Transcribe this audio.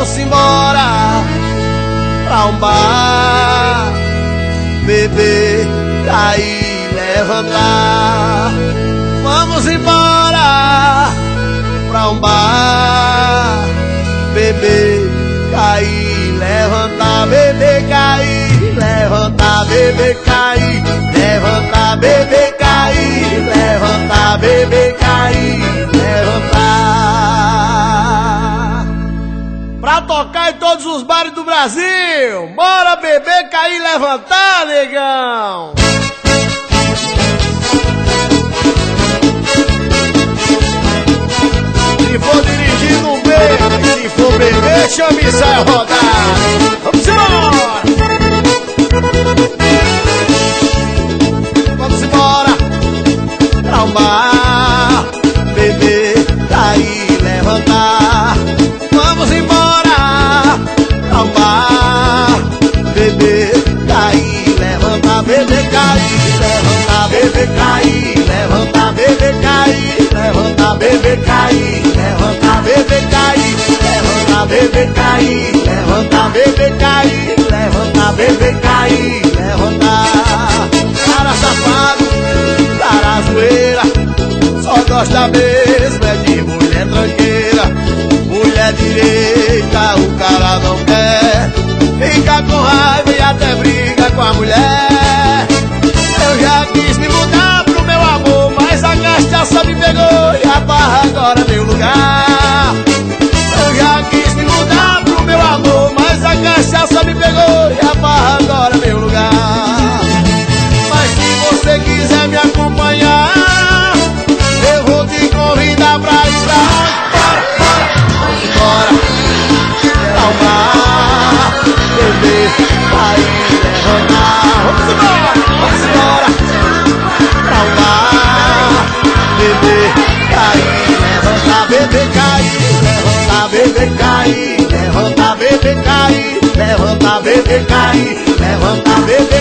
Vamos embora pra um bar, beber, cair, levantar. Vamos embora pra um bar, beber, cair, levantar. Beber, cair, levantar. Beber, cair, levantar. Beber, cair, levantar. Beber, cair, levantar. Pra tocar em todos os bares do Brasil. Bora beber, cair, levantar, negão. Se for dirigir, não beba. Se for beber, chame e sai rodar. Vamos embora! Vamos embora pra um bar, beber, cair, levantar. Vamos embora pra um bar, beber, cair, levantar. Beber, cair, levantar. Beber, cair, levantar. Beber, cair, levantar. Beber, cair, levantar. Beber, cair, levantar. Beber, cair, levantar. Beber, cair, levantar. Beber, cair, levantar. Cara safado, cara zoeira, só gosta mesmo é de mulher tranqueira. Mulher direita o cara não quer, fica com raiva e até briga com a mulher. Eu já quis me mudar pro meu amor, mas a cachaça me pegou e a barra agora é meu lugar. Eu já quis me mudar pro meu amor, mas a cachaça me pegou e a barra agora é meu lugar. Mas se você quiser me acompanhar, eu vou te convidar pra ir pra onde? Vamos embora pra um bar, beber, cair, levantar. Vamos embora pra um bar, beber, cair, levantar. Beber, cair, levantar. Beber, cair, levantar. Beber, cair, levantar. Beber, cair, levantar. Beber,